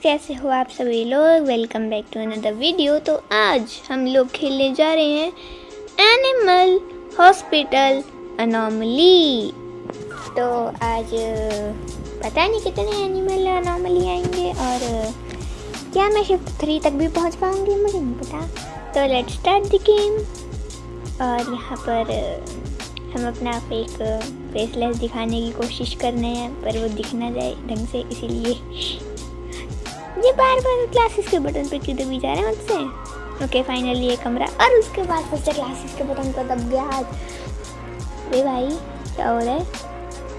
कैसे हो आप सभी लोग। Welcome back to another video. तो आज हम लोग खेलने जा रहे हैं एनिमल हॉस्पिटल अनोमली। तो आज पता नहीं कितने एनिमल अनोमली आएंगे और क्या मैं शिफ्ट 3 तक भी पहुंच पाऊंगी, मुझे नहीं पता। तो लेट्स स्टार्ट द गेम। और यहाँ पर हम अपना फेसलेस दिखाने की कोशिश कर रहे हैं, पर वो दिख ना जाए ढंग से, इसीलिए ये बार बार ग्लासेस के बटन पे क्यों दबी जा रहे हैं मुझसे। ओके फाइनली ये कमरा, और उसके बाद फिर से ग्लासेस के बटन पर दब गया हाथ। अरे भाई क्या हो रहा है?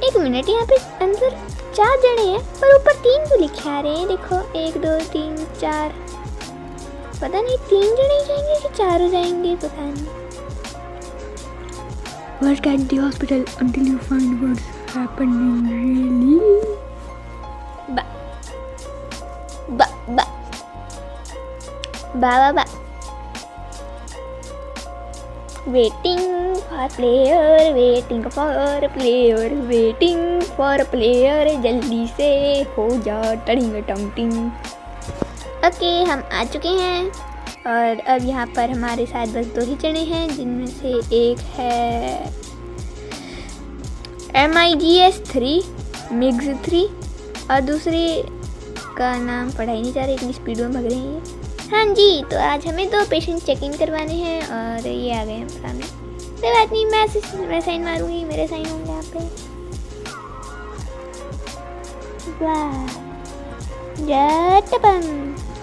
एक मिनट, यहाँ पे अंदर 4 जने हैं पर ऊपर 3 तो लिखे आ रहे हैं। देखो 1 2 3 4, पता नहीं 3 जने ही जाएंगे कि 4 हो जाएंगे, पता नहीं। Work at the hospital until you find what's happening really. Ba ba ba ba ba ba. Waiting for player, waiting for player, waiting for player. जल्दी से हो जा टडिंग टंग। ओके हम आ चुके हैं और अब यहाँ पर हमारे साथ बस 2 ही जने हैं, जिनमें से एक है MIGS 3 और दूसरे का नाम पढ़ा ही नहीं जा रहा, इतनी स्पीड में भाग रहे हैं ये। हाँ जी, तो आज हमें 2 पेशेंट चेक इन करवाने हैं और ये आ गए हम सामने। कोई बात नहीं, मैं साइन मारूंगी, मेरे साइन होंगे यहाँ पे। वाह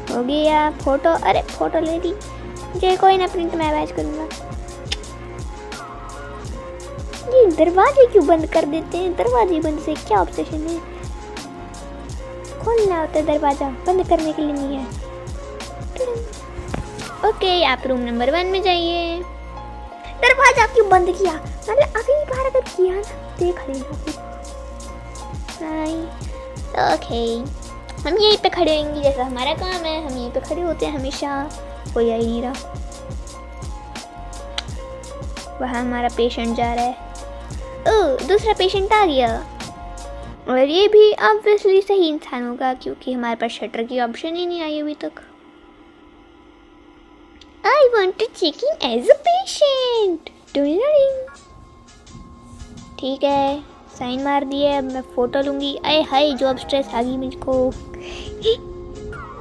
हो गया फोटो। अरे फोटो ले ली मुझे, कोई ना, प्रिंट मैं बैच करूँगा। ये दरवाजे क्यों बंद कर देते हैं? दरवाजे बंद से क्या ऑब्सेशन है? खोलना होता है दरवाज़ा, बंद करने के लिए नहीं है। ओके आप रूम नंबर 1 में जाइए। दरवाजा क्यों बंद किया? मैंने अगली बार अगर किया ना देख लेना। ओके हम यहीं पे खड़े होंगे, जैसा हमारा काम है, हम यहीं पे खड़े होते हैं हमेशा। कोई आ ही नहीं रहा। वहाँ हमारा पेशेंट जा रहा है। ओह दूसरा पेशेंट आ गया, और ये भी ऑब्वियसली सही इंसान होगा क्योंकि हमारे पास शटर की ऑप्शन ही नहीं आई अभी तक। I want to check in as a patient. ठीक है साइन मार दिए, अब मैं फ़ोटो लूँगी। अरे हाय जॉब स्ट्रेस आ गई मुझको।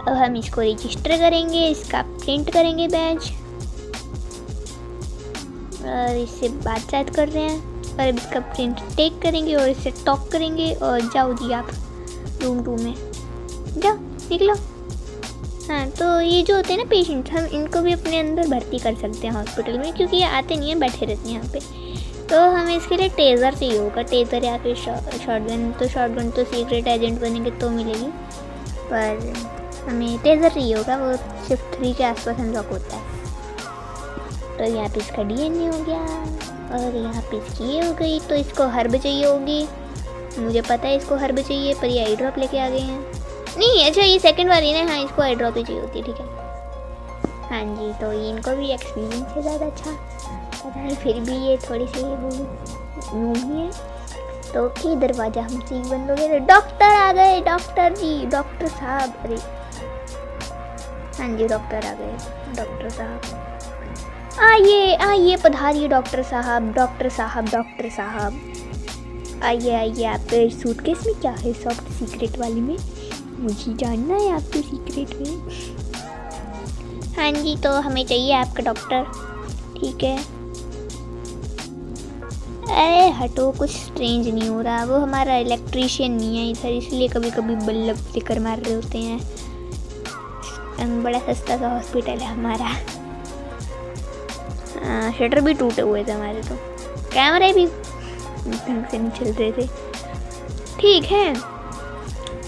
अब हम इसको रजिस्टर करेंगे, इसका प्रिंट करेंगे बैज, और इससे बात कर रहे हैं, और अब इसका प्रिंट टेक करेंगे और इससे टॉक करेंगे। और जाओ जी आप रूम 2 में जाओ, निकलो। हाँ तो ये जो होते हैं ना पेशेंट, हम इनको भी अपने अंदर भर्ती कर सकते हैं हॉस्पिटल में, क्योंकि ये आते नहीं हैं, बैठे रहते हैं यहाँ पे। तो हमें इसके लिए टेज़र चाहिए होगा, टेज़र या फिर शॉटगन। तो शॉटगन तो सीक्रेट एजेंट बनेंगे तो मिलेगी, पर हमें टेज़र चाहिए होगा, वो शिफ्ट 3 के आसपास अनलॉक होता है। तो यहाँ पे इसका DNA हो गया, और यहाँ पे इसकी ये हो गई। तो इसको हर्ब चाहिए होगी, मुझे पता है इसको हर्ब चाहिए, पर ये आई ड्रॉप लेके आ गए हैं। नहीं अच्छा ये सेकंड वाली ना, हाँ इसको आई ड्रॉप ही चाहिए होती है, ठीक है। हाँ जी तो ये इनको भी एक्सपीरियंस है ज़्यादा अच्छा, पता नहीं फिर भी ये थोड़ी सी यूँ ही है। तो कि दरवाज़ा हमसे ही बंद हो गया। तो डॉक्टर आ गए, डॉक्टर जी, डॉक्टर साहब। अरे हाँ जी डॉक्टर आ गए, डॉक्टर साहब आइए आइए पधारिए डॉक्टर साहब, डॉक्टर साहब, डॉक्टर साहब आइए आइए। आपके सूटकेस में क्या है सॉफ्ट सीक्रेट वाली में? मुझे जानना है आपके सीक्रेट में। हाँ जी तो हमें चाहिए आपका डॉक्टर, ठीक है। अरे हटो, कुछ स्ट्रेंज नहीं हो रहा। वो हमारा इलेक्ट्रीशियन नहीं है इधर, इसलिए कभी कभी बल्ब फ्लिकर मार रहे होते हैं। बड़ा सस्ता सा हॉस्पिटल है हमारा। शटर भी टूटे हुए थे हमारे, तो कैमरे भी ढंग से नहीं चल रहे थे। ठीक है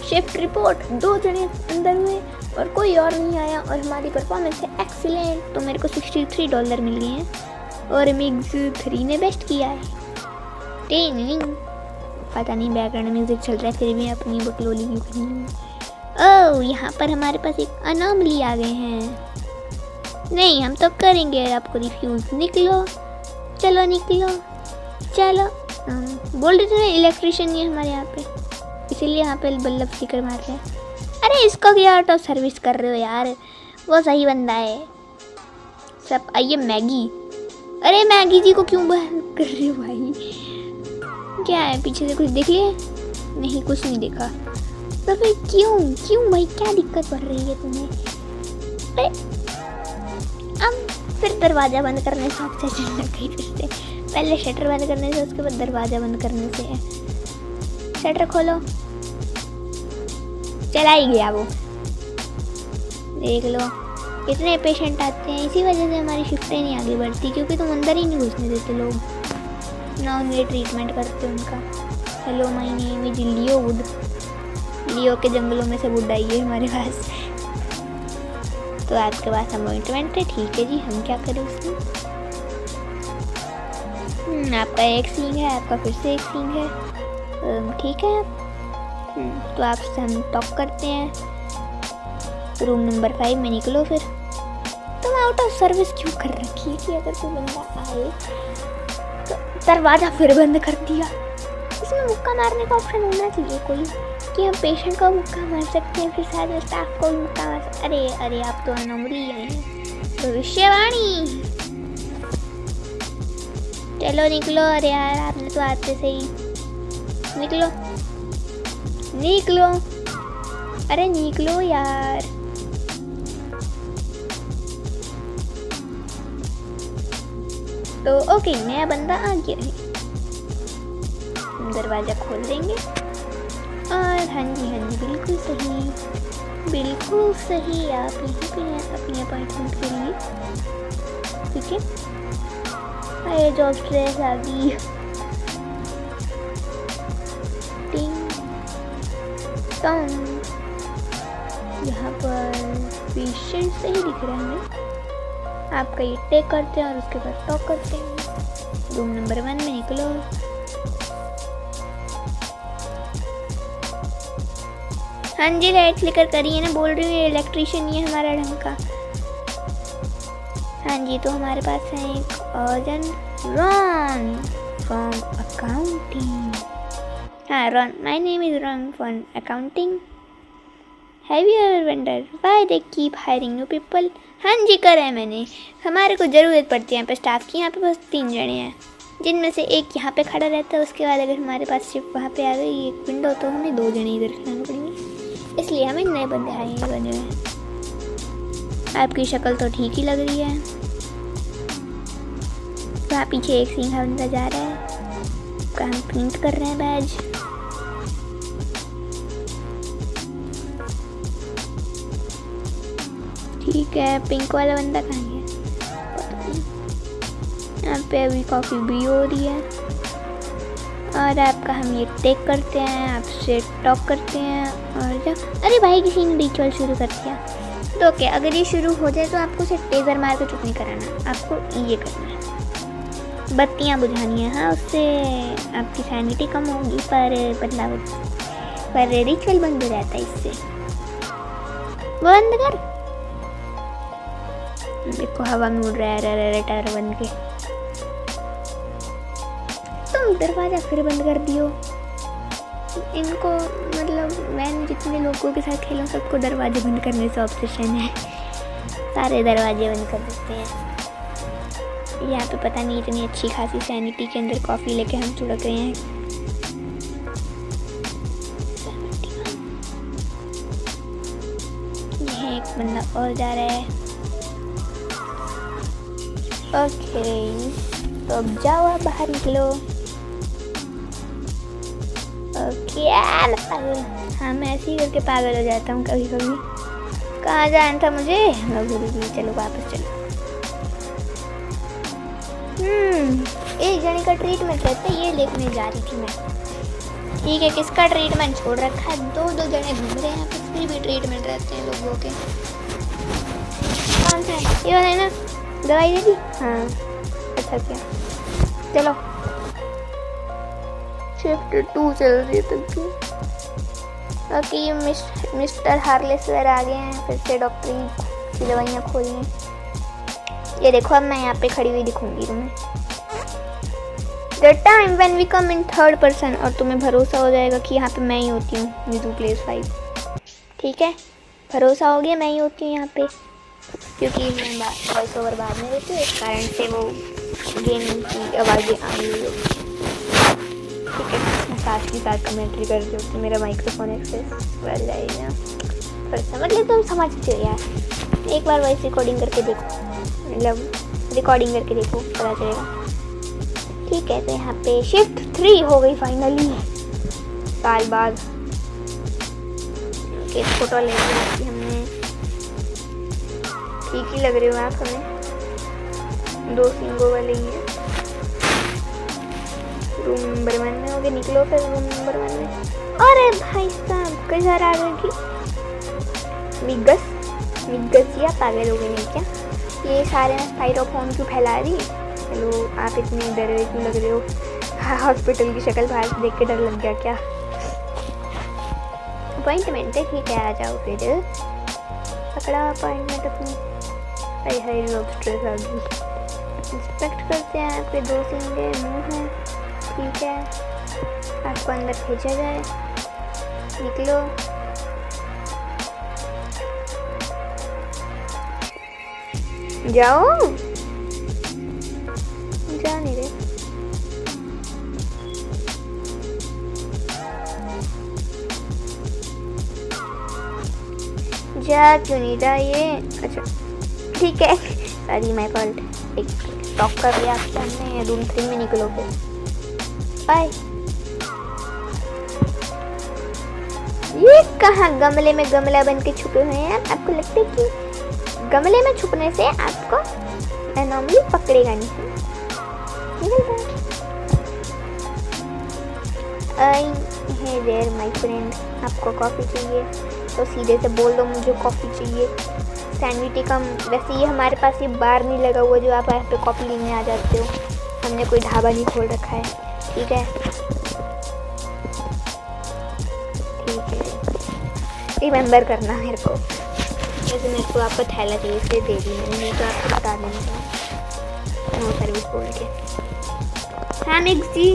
शिफ्ट रिपोर्ट, 2 जने अंदर हुए और कोई और नहीं आया, और हमारी परफॉर्मेंस है एक्सीलेंट। तो मेरे को $63 मिल गए हैं, और MIGS 3 ने बेस्ट किया है। पता नहीं बैकग्राउंड म्यूजिक चल रहा है, फिर भी अपनी बकलोली क्यों करनी। ओह यहाँ पर हमारे पास एक अनोमली आ गए हैं। नहीं हम तो करेंगे आपको रिफ्यूज़। निकलो चलो निकलो चलो। बोल रहे थे इलेक्ट्रिशियन नहीं है हमारे यहाँ पे, इसीलिए यहाँ पे बल्ब फ्लिकर मार रहे हैं। अरे अरे इसका क्या आउट ऑफ सर्विस कर रहे हो यार, वो सही बंदा है। सब आइए मैगी। अरे मैगी जी को क्यों बाहर कर रहे हो भाई? क्या है पीछे से, कुछ देख लिया? नहीं, कुछ नहीं देखा। तो फिर क्यों भाई, क्या दिक्कत पड़ रही है तुम्हें? अरे अब फिर दरवाज़ा बंद करने से आपसे चलना कहीं फिर से। पहले शटर बंद करने से, उसके बाद दरवाज़ा बंद करने से है। शटर खोलो। चला ही गया वो। देख लो इतने पेशेंट आते हैं, इसी वजह से हमारी शिफ्टें नहीं आगे बढ़ती, क्योंकि तुम अंदर ही नहीं घुसने देते लोग ना, उनके ट्रीटमेंट करते उनका। Hello my name is Leo Wood. Leo के जंगलों में से वुड आई है हमारे पास। तो आपके पास अपॉइंटमेंट है, ठीक है जी, हम क्या करें उसमें? आपका एक सीन है, आपका फिर से एक सीन है, ठीक है। तो आपसे हम टॉक करते हैं। रूम नंबर 5 में निकलो। फिर तुम आउट ऑफ सर्विस क्यों कर रखी है कि अगर कोई बंदा आए तो दरवाज़ा फिर बंद कर दिया? इसमें मुक्का मारने का ऑप्शन होना चाहिए कोई, कि हम पेशेंट को मुक्का मार सकते हैं, फिर साथ में स्टाफ को भी मुक्का मार सकते। अरे आप तो अनोमली हैं, भविष्यवाणी। चलो निकलो। अरे यार आपने तो आते से ही निकलो। अरे निकलो यार। तो ओके, नया बंदा आ गया है। दरवाज़ा खोल देंगे और हाँ जी बिल्कुल सही आप यहीं पे हैं अपनी अपार्टमेंट के लिए, ठीक है। अरे जॉब स्ट्रेस आ गई। यहाँ पर पेशेंट सही दिख रहा है हमें। आपका ये टेक करते हैं और उसके बाद टॉक करते हैं। रूम नंबर 1 में निकलो। हाँ जी लाइट फ्लिकर करिए ना, बोल रही हूँ ये इलेक्ट्रीशियन ही है हमारा ढंग का। हाँ जी, तो हमारे पास है एक अर्जन रॉन फ्रॉम अकाउंटिंग। हाँ Ron, my name is Ron from accounting. Have you ever wonder why they keep hiring new people? हाँ जी करा है मैंने। हमारे को ज़रूरत पड़ती है यहाँ पे स्टाफ की। यहाँ पे बस 3 जने हैं, जिनमें से एक यहाँ पे खड़ा रहता है। उसके बाद अगर हमारे पास शिफ्ट वहाँ पे आ गई एक विंडो, तो हमें 2 जने इधर खिलाने पड़ेंगे, इसलिए हमें नए बंदे आए हैं बने हुए। आपकी शक्ल तो ठीक ही लग रही है। वहाँ पीछे एक सिंघा बंदा जा रहा है, उसका हम प्रिंट कर रहे हैं बैज। ठीक है, पिंक वाला बंदा कहाँ है? यहाँ पे अभी कॉफ़ी भी हो रही है और आपका हम ये टेक करते हैं, आपसे टॉक करते हैं और जा। अरे भाई किसी ने रिचुअल शुरू कर दिया। तो ओके, अगर ये शुरू हो जाए तो आपको उसे टेज़र मार कर चुप नहीं कराना, आपको ये करना है, बत्तियाँ बुझानी है। हाँ, उससे आपकी सैनिटी कम होगी, पर रिचुअल बंद हो जाता है इससे। वो बंद कर। देखो हवा में उड़ रहा है टायर बन के। तुम दरवाज़ा फिर बंद कर दियो। इनको मतलब मैंने जितने लोगों के साथ खेला सबको दरवाजे बंद करने से ऑब्सेशन है, सारे दरवाजे बंद कर देते हैं। यहाँ पे पता नहीं इतनी अच्छी खासी सैनिटी के अंदर कॉफ़ी लेके हम चुड़क रहे हैं। ये एक बंदा और जा रहा है। ओके, तो अब जाओ, आप बाहर निकलो। ओके, हाँ मैं ऐसे ही करके पागल हो जाता हूँ कभी कभी। कहाँ जाना था मुझे, मैं भूल गई। चलो वापस चलो। एक जने का ट्रीटमेंट रहता है, ये देखने जा रही थी मैं। ठीक है, किसका ट्रीटमेंट छोड़ रखा है? 2 जने घूम रहे हैं यहाँ पे, फिर भी ट्रीटमेंट रहते हैं लोगों के। कौन सा है? ये वाला है ना? दवाई दे दी? हाँ, अच्छा क्या। चलो, शिफ्ट 2 चल रही है तब भी। ओके, मिस्टर हार्लेस सर आ गए हैं फिर से डॉक्टरी की दवाइयाँ खोलने। ये देखो, अब मैं यहाँ पे खड़ी हुई दिखूंगी तुम्हें। The time when we come in 3rd person, और तुम्हें भरोसा हो जाएगा कि यहाँ पे मैं ही होती हूँ, नीतू प्लेस 5। ठीक है। भरोसा हो गया मैं ही होती हूँ यहाँ पे, क्योंकि मैं वॉइस ओवर बाद में देती हूँ, इस कारण से वो गेम की आवाज़ें आ रही हो। ठीक है, मैं साथ ही साथ कमेंट्री कर रही हूँ कि मेरा माइक्रोफोन एक्सेस बढ़ जाएगा, पर समझ ले, तुम समझते हो यार। एक बार वॉइस रिकॉर्डिंग करके देखो, मतलब रिकॉर्डिंग करके देखो, पता चलेगा। ठीक है, तो यहाँ पे शिफ्ट 3 हो गई फाइनली साल बाद। एक फ़ोटो ले ली हमने, ठीक ही लग रहे हो आप हमें, 2 सिंगों वाले ही है। रूम नंबर 1 में हो गए, निकलो फिर रूम नंबर 1 में। अरे भाई साहब किधर आ गए कि मिगस या पागल हो गए नहीं क्या? ये सारे में स्टाइरोफोम क्यों फैला रही? हेलो, आप इतने डरे क्यों लग रहे हो? हॉस्पिटल की शक्ल बाहर से देख के डर लग गया क्या? अपॉइंटमेंट है, ठीक है, आ जाओ फिर। पकड़ा अपॉइंटमेंट अपनी। हाय हाय, लोग स्ट्रेस आ गई। इंस्पेक्ट करते हैं, आपके 2 सिंगे मुँह हैं, ठीक है, आपको अंदर भेजा जाए, निकलो। जाओ, जा नहीं रहे। जा क्यों नहीं रहा ये? अच्छा ठीक है, सॉरी माय फॉल्ट। एक टॉक कर लिया आपके सामने। रूम 3 में निकलो फिर, बाय। ये कहाँ गमले में गमला बन के छुपे हुए हैं? आपको लगता है कि गमले में छुपने से आपको एनोमली पकड़ेगा नहीं? हे देयर माय फ्रेंड, आपको कॉफ़ी चाहिए तो सीधे से बोल दो मुझे कॉफ़ी चाहिए। सैंडविटी कम, वैसे ये हमारे पास ये बार नहीं लगा हुआ जो आप यहाँ पे कॉफ़ी लेने आ जाते हो। हमने कोई ढाबा नहीं खोल रखा है, ठीक है? ठीक है, रिमेंबर करना मेरे को। वैसे मेरे को आपका थैला चाहिए, इसलिए दे दी मैंने, नहीं तो आपको बता देना था नो सर्विस बोल के। हाँ मिक्स जी,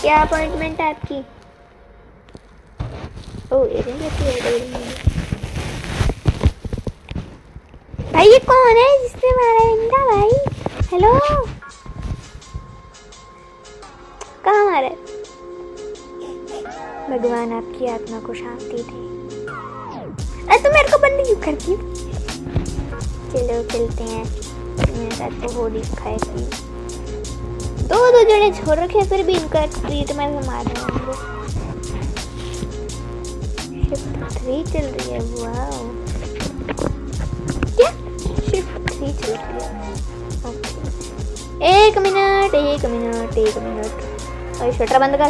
क्या अपॉइंटमेंट है आपकी? ओह एजेंट है भाई। ये कौन है जिसने मारा इंदा भाई? हेलो, कहाँ मारा? भगवान आपकी आत्मा को शांति दे। अरे तो मेरे को बंद क्यों करती है? चलो चलते हैं, मेरे साथ तो हो दिखाए कि 2 जने छोड़ रखे, फिर भी इनका ट्रीटमेंट मार रहे हैं। शिफ्ट 3 चल रही है, वाओ। क्या शिफ्ट 3 चल रही है? ओके, एक मिनट। अरे शटर बंद कर,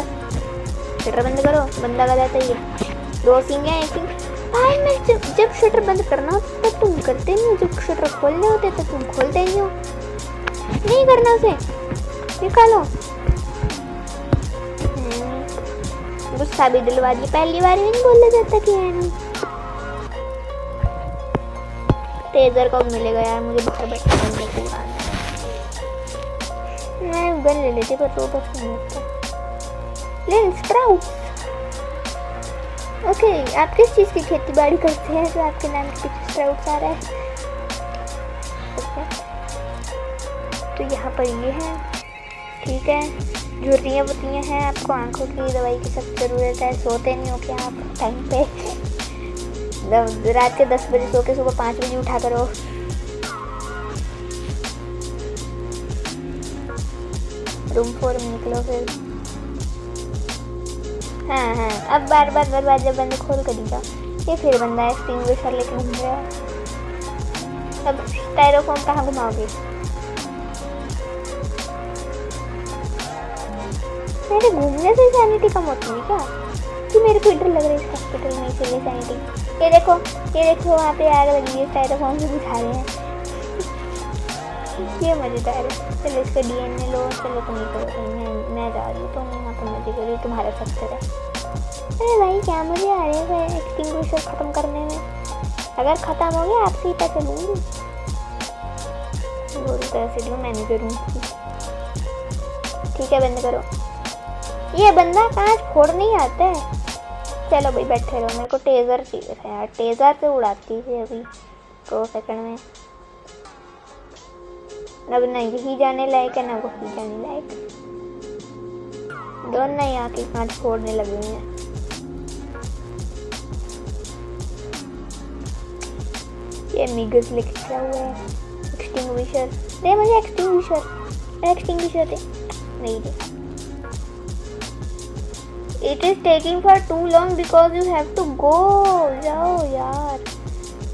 शटर बंद करो। बंदा का जाता ही है, 2 सिंग हैं, 1 सिंग। भाई मैं जब शटर बंद करना होता तो तुम करते नहीं हो, जब शटर खोलने होते तो तुम खोलते नहीं हो। नहीं करना उसे, निकालो। गुस्सा भी दिलवा दी, पहली बार भी नहीं बोला जाता कि है नहीं। टेजर कब मिलेगा यार मुझे? बाहर बैठा करने को उड़ाना है। मैं गन ले लेती पर तो बस नहीं होता। लेकिन स्प्राउट, ओके, आप किस चीज़ की खेती बाड़ी करते हैं जो आपके नाम के पीछे स्प्राउट्स आ रहा है? ओके, तो यहाँ पर ये है, ठीक है। झुर्रियाँ बुर्रियाँ हैं, आपको आंखों की दवाई की सख्त ज़रूरत है। सोते नहीं हो क्या आप टाइम पे? रात के 10 बजे सो के सुबह 5 बजे उठा करो। रूम 4 में निकलो फिर। हाँ, अब बार बार दरवाजा बंद खोल कर दीजिए। ये फिर बंदा है एक्सटिंग्विशर लेके घूम रहा है। अब स्टाइरोफोम कहाँ घुमाओगे? मेरे घूमने से सैनिटी कम होती है क्या? कि मेरे को डर लग रहा है इस हॉस्पिटल में, इसलिए सैनिटी। ये देखो वहाँ पे आग लगी है, स्टाइरोफोम से बुझा रहे हैं। ये मज़ेदार है। चलो इसका DNA लो। चलो तुम ये करो, मैं जा रही हूँ, तुम यहाँ पर मजे करो, तुम्हारा सेक्टर है। अरे भाई क्या मजे आ रहे हैं एक्सटिंग्विशर ख़त्म करने में। अगर ख़त्म हो गया आपसे ही पैसे लूँगी। पूरी तरह से लो, मैंने करूँगी। ठीक है, बंद करो। ये बंदा कांच फोड़ नहीं आता है। चलो भाई बैठे रहो, मेरे को टेज़र चाहिए था यार, टेज़र से उड़ाती थी अभी 2 सेकंड में। अब ना यही जाने लायक है ना वही जाने लायक, दोनों ही आके कांच फोड़ने लगे हुए हैं। ये मिगज लिखा हुआ है एक्सटिंग्विशर, दे मुझे एक्सटिंग्विशर दे, नहीं दे। It is taking for too long because you have to go. जाओ यार,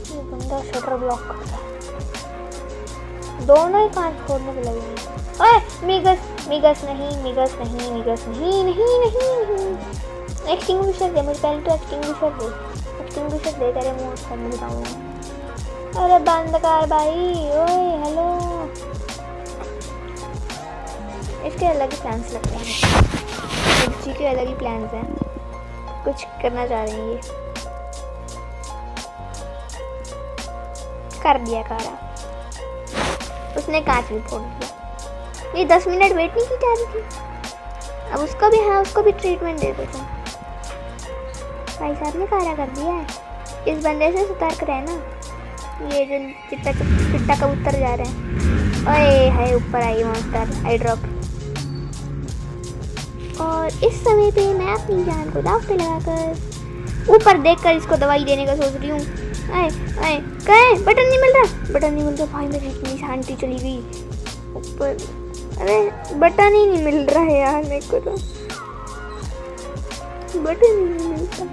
ये बंदा शटर ब्लॉक करता है, दोनों ही कांच फोड़ने के लगे हैं। ओए मिगस नहीं। एक्सटिंग्विशर दे मुझे, पहले तो एक्सटिंग्विशर दे तेरे मुँह से मैं बताऊँगा। अरे बंद कर भाई, ओए हेलो। इसके अलग ही प्लान्स लगते हैं, जी के अलग ही प्लान्स हैं, कुछ करना चाह रहे हैं ये। कर दिया कारा, उसने कांच भी फोड़ दिया। ये 10 मिनट वेट नहीं की जा रही थी, अब उसको भी, हाँ उसको भी ट्रीटमेंट दे दो तुम। भाई साहब ने कारा कर दिया है, इस बंदे से सतर्क रहना। ये जो चिट्टा कबूतर जा रहे हैं, ओए हाय ऊपर आई मॉन्स्टर, आई ड्रॉप। और इस समय पे मैं अपनी जान को दांव पे लगाकर ऊपर देखकर इसको दवाई देने का सोच रही हूँ। आए कहाँ, बटन नहीं मिल रहा भाई, मेरी इतनी शांति चली गई ऊपर। अरे बटन ही नहीं मिल रहा है यार, मेरे को तो बटन ही नहीं मिलता।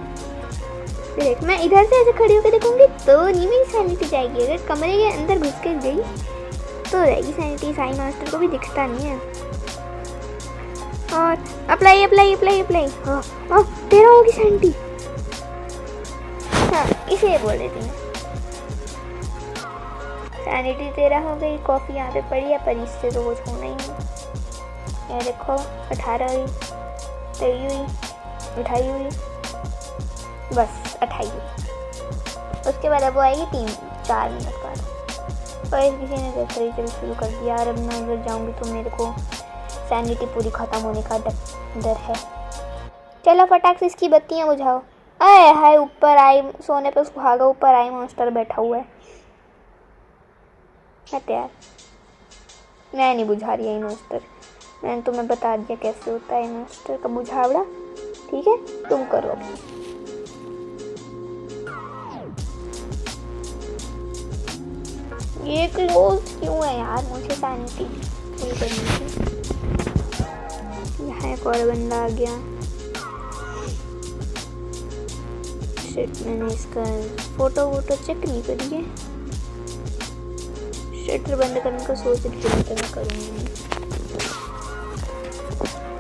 देख मैं इधर से ऐसे खड़ी होकर देखूंगी तो नहीं मेरी सैनिटी जाएगी, अगर कमरे के अंदर घुस के गई तो रहेगी सैनिटी। साई मास्टर को भी दिखता नहीं है। और अप्लाई हाँ तेरा होगी सैनिटी, हाँ इसे बोल देती मैं, सैनिटी तेरा हो गई। कॉफ़ी यहाँ पे पड़ी है पर इससे तो कुछ होना ही नहीं। ये देखो 18 हुई, 23 हुई, 28 हुई, बस 28 हुई। उसके बाद अब वो आएगी 3-4 मिनट बाद। और किसी ने रेफरेजर शुरू कर दिया। और अब मैं अगर जाऊँगी तो मेरे को सैनिटी पूरी ख़त्म होने का डर है। चलो फटाक से इसकी बत्तियाँ बुझाओ। अरे हाय ऊपर आई, सोने पे सुहागा ऊपर आई मॉन्स्टर बैठा हुआ है। हट यार, मैं नहीं बुझा रही है मॉन्स्टर, मैंने तुम्हें बता दिया कैसे होता है मॉन्स्टर का बुझावड़ा। ठीक है तुम करो। ये क्लोज क्यों है यार, मुझे सैनिटी फुल करनी थी। यहाँ एक और बंदा आ गया। शिट, मैंने इसका फोटो चेक नहीं करी है। शटर बंद करने का सोच रही थी, तो मैं करूँगी।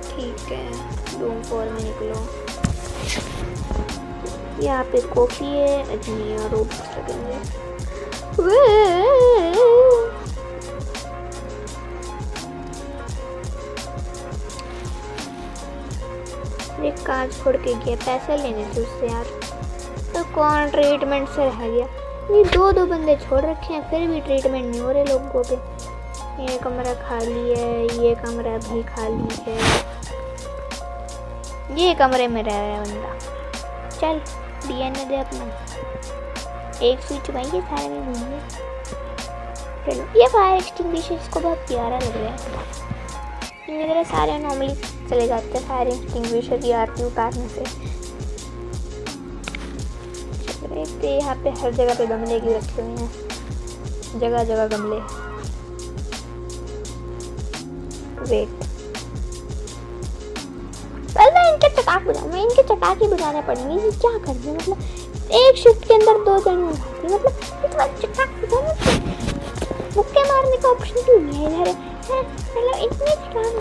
ठीक है रूम 4 में निकलो। यहाँ पे कॉफ़ी है, अजनी और रोब्स लगेंगे। एक कांच फोड़ के गया, पैसे लेने थे उससे यार, तो कौन ट्रीटमेंट से रह गया। ये 2 बंदे छोड़ रखे हैं फिर भी ट्रीटमेंट नहीं हो रहे लोगों पे। ये कमरा खाली है, ये कमरा भी खाली है, ये कमरे में रह रहा है बंदा। चल डीएनए दे अपना, एक स्विच भाई सारे में घूमिए। चलो ये फायर एक्सटिंग्विशर इसको बहुत प्यारा लग रहा है। मेरे सारे नॉर्मली चले जाते हैं फायर एक्सटिंग्विशर की आरती उतारने से। देखते यहाँ पे हर जगह पे गमले की रखे हुए हैं, जगह जगह गमले। वेट, मैं इनके चटाक बुझाऊँ, मैं इनके चटाक ही बुझाने पड़ेंगे। ये क्या कर रही है, मतलब एक शिफ्ट के अंदर 2 जन उठाती, मतलब इतना चटाक बुझाना, मुक्के मारने का ऑप्शन क्यों नहीं है इधर? मतलब इतने काम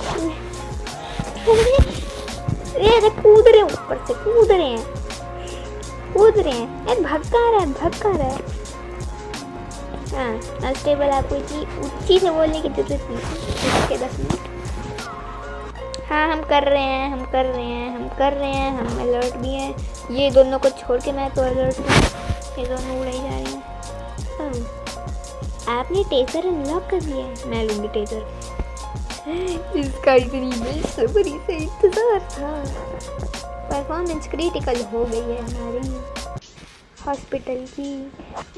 ये कूद रहे हैं, ऊपर से कूद रहे हैं। यार भक्का रहा है। हाँ अनस्टेबल, आपको इतनी ऊंची से बोलने की जरूरत नहीं है। इसके 10 मिनट। हाँ हम कर रहे हैं, हम अलर्ट भी हैं। ये दोनों को छोड़ के मैं तो अलर्ट हूँ, ये दोनों उड़ाई जा रही हैं। आपने टेजर अनलॉक कर दिया है, मैं लूँगी टेजर। इसका इतनी बेसब्री से इंतजार था। परफॉर्मेंस क्रिटिकल हो गई है हमारी हॉस्पिटल की।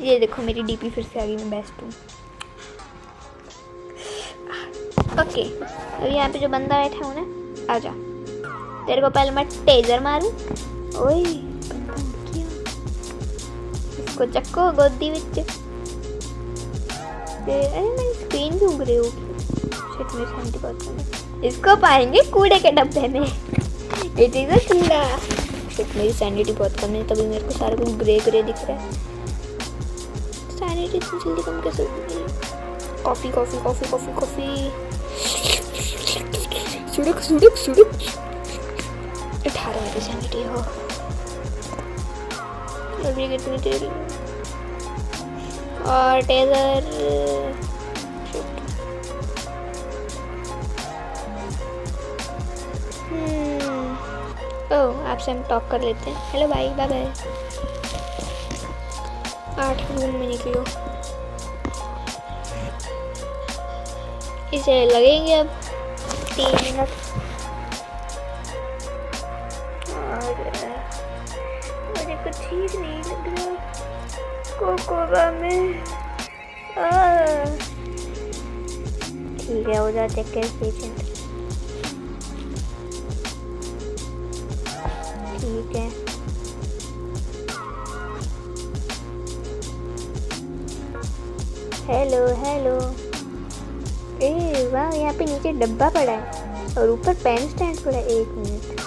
ये देखो मेरी डीपी फिर से आ गई, मैं बेस्ट हूँ। ओके अब यहाँ पे जो बंदा बैठा हूँ ना, आजा। तेरे को पहले मैं टेजर मारूँ। ओए बंदा उड़ गया, इसको चक्को गोदी विच। अरे मेरी स्क्रीन क्यों उग रही होगी? शिट मेरी सैनिटी बहुत कम है। इसको पाएंगे कूड़े के डब्बे में। इट इज अ कूड़ा। शिट मेरी सैनिटी बहुत कम है, तभी मेरे को सारा कुछ ग्रे ग्रे दिख रहा है। सैनिटी इतनी जल्दी कम कैसे होगी? Coffee coffee coffee coffee coffee. सुड़क सुड़क सुड़क। 18 मेरी सैनिटी हो। अभी कितनी देर और टेजर। ओह आपसे हम टॉक कर लेते हैं। हेलो भाई, बाय बाय। 8 रूम में निकलो। इसे लगेंगे अब 3 मिनट। और मुझे कुछ ठीक नहीं लग रहा कोकोबा में। ठीक है, हो जाते केस पेशेंट। ठीक है, हेलो हेलो। ए वाह, यहाँ पे नीचे डब्बा पड़ा है और ऊपर पेन स्टैंड पड़ा है। 1 मिनट।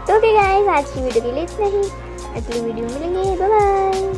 तो गाइस आज की वीडियो के लिए इतना ही। अगली वीडियो में मिलेंगे। Bye bye.